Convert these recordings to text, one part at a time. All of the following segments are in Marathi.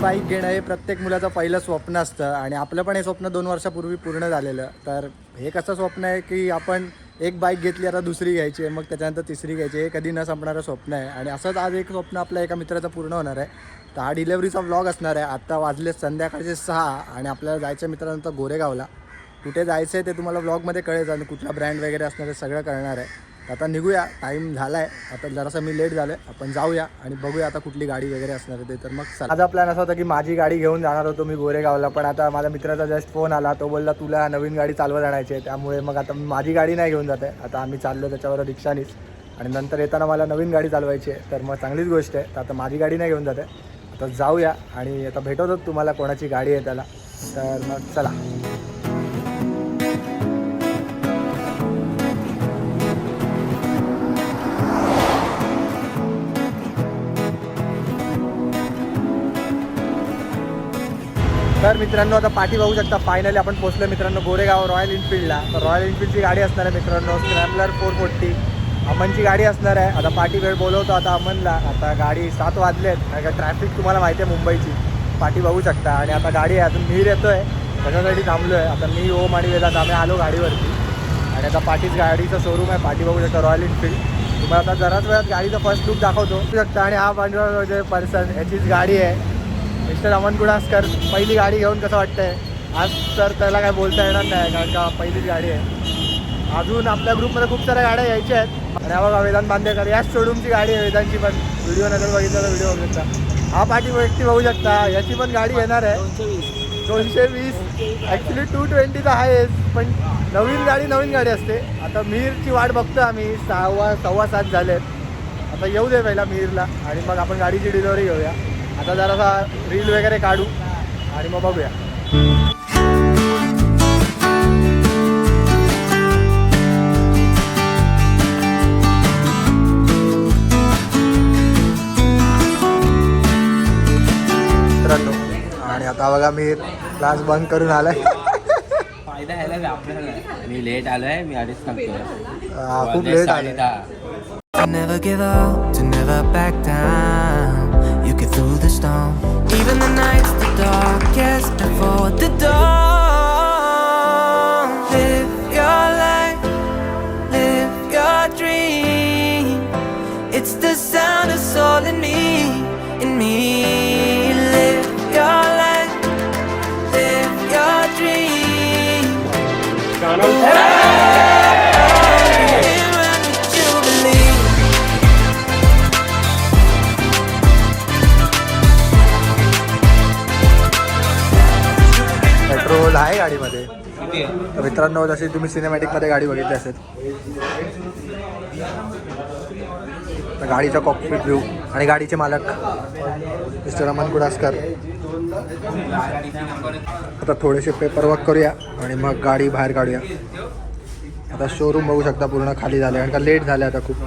बाईक घेणं हे प्रत्येक मुलाचं पहिलं स्वप्न असतं आणि आपलं पण हे स्वप्न 2 वर्षापूर्वी पूर्ण झालेलं. तर हे कसं स्वप्न आहे की आपण एक बाईक घेतली, आता दुसरी घ्यायची आहे, मग त्याच्यानंतर तिसरी घ्यायची, हे कधी न संपणारं स्वप्न आहे. आणि असंच आज एक स्वप्न आपल्या एका मित्राचं पूर्ण होणार आहे. तर हा डिलेवरीचा व्लॉग असणार आहे. आत्ता वाजले संध्याकाळचे 6 आणि आपल्याला जायचं मित्रांनंतर गोरेगावला. कुठे जायचं आहे ते तुम्हाला व्लॉगमध्ये कळेल आणि कुठला ब्रँड वगैरे असणार आहे सगळं कळणार आहे. आता निघूया, टाईम झाला आहे. आता जरासं मी लेट झालो आहे, आपण जाऊया आणि बघूया आता कुठली गाडी वगैरे असणार आहे ते. तर मग माझा प्लॅन असा होता की माझी गाडी घेऊन जाणार होतो मी गोरेगावला, पण आता माझ्या मित्राचा जस्ट फोन आला. तो बोलला तुला नवीन गाडी चालवत आणायची आहे, त्यामुळे मग आता माझी गाडी नाही घेऊन जात आहे. आता आम्ही चाललो त्याच्यावर रिक्षानीच आणि नंतर येताना मला नवीन गाडी चालवायची आहे. तर मग चांगलीच गोष्ट आहे. तर आता माझी गाडी नाही घेऊन जात आहे. आता जाऊया आणि आता भेटवतो तुम्हाला कोणाची गाडी आहे त्याला. तर मग चला. तर मित्रांनो आता पाठी बघू शकता, फायनली आपण पोहोचलो मित्रांनो गोरेगाव रॉयल एनफिल्डला. तर रॉयल एनफिल्डची गाडी असणार आहे मित्रांनो, स्क्रॅम्बलर 440 अमनची गाडी असणार आहे. आता पाठी वेळ बोलवतो आता अमनला. आता गाडी 7 वाजलेत कारण का ट्रॅफिक तुम्हाला माहिती आहे मुंबईची. पाठी बघू शकता आणि आता गाडी आहे अजून मीर येतो आहे त्याच्यासाठी थांबलो आहे. आता मी ओम आणि वेदांत आम्ही आलो गाडीवरती आणि आता पाठीच गाडीचं शोरूम आहे. पाठी बघू शकता रॉयल एनफिल्ड. तुम्हाला आता जराच वेळात गाडीचा फर्स्ट लुक दाखवतो शकता. आणि हा म्हणजे पर्सन याचीच गाडी आहे मिस्टर अमन गुडास्कर. पहिली गाडी घेऊन कसं वाटतंय आज? तर त्याला काय बोलता येणार नाही कारण का पहिलीच गाडी आहे. अजून आपल्या ग्रुपमध्ये खूप साऱ्या गाड्या यायच्या आहेत. आणि हा बघा वेदांत बांदेकर, याच शोरूमची गाडी आहे वेदांची पण. व्हिडिओ नंतर बघितलं तर व्हिडिओ बघू शकता. हा पाठी व्यक्ती बघू शकता, याची पण गाडी येणार आहे 220. ॲक्च्युली 220 तर आहेच, पण नवीन गाडी असते. आता मीरची वाट बघतो आम्ही, 6:15 झालेत. आता येऊ दे पहिला मीरला आणि मग आपण गाडीची डिलिव्हरी घेऊया. आता जरासा रील वगैरे काढू आणि मग बघूया. मित्रांनो आणि आता बघा मी क्लास बंद करून आलाय. फायदा ह्याला आपल्याला. मी लेट आलोय, मी आधीच सांगतो खूप लेट आले. Never give up, to never back down. You get through the storm, even the nights the darkest before the dawn. Live your life, live your dream. It's the sound of soul in me, Live your life, live your dream. Petrol आहे गाडीमध्ये. तर मित्रांनो जशी तुम्ही सिनेमॅटिकमध्ये गाडी बघितली असेल, तर गाडीचा कॉकपिट व्ह्यू आणि गाडीचे मालक मिस्टर अमन गुडास्कर. आता थोडेसे पेपर वर्क करूया आणि मग गाडी बाहेर काढूया. आता शोरूम बघू शकता पूर्ण खाली झाले कारण का लेट झाले आता खूप.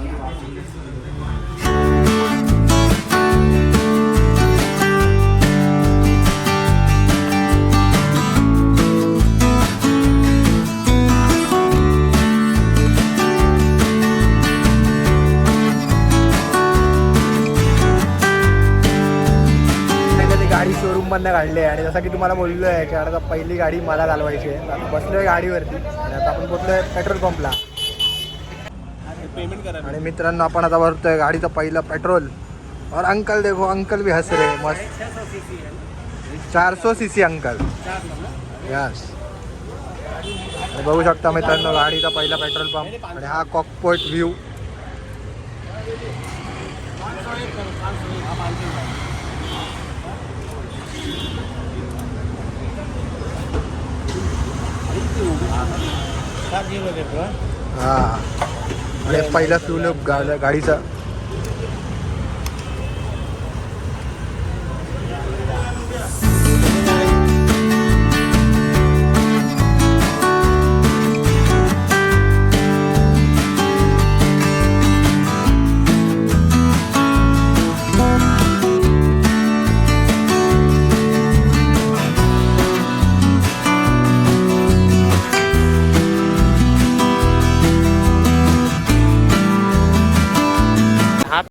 गाडी शोरूम मधनं काढली आहे आणि जसं की तुम्हाला बोललो आहे की आता पहिली गाडी मला चालवायची आहे. आता बसलो आहे गाडीवरती आणि आता आपण पोचलो आहे पेट्रोल पंपला. आणि मित्रांनो आपण आता भरतोय गाडीचं पहिलं पेट्रोल. और अंकल देखो, अंकल भी हंस रहे मस्त. 400 cc अंकल. यस. बघू शकता मित्रांनो गाडीचा पहिला पेट्रोल पंप आणि हा कॉकपिट व्ह्यू. हा आणि पहिला फ्यूल गाडीचा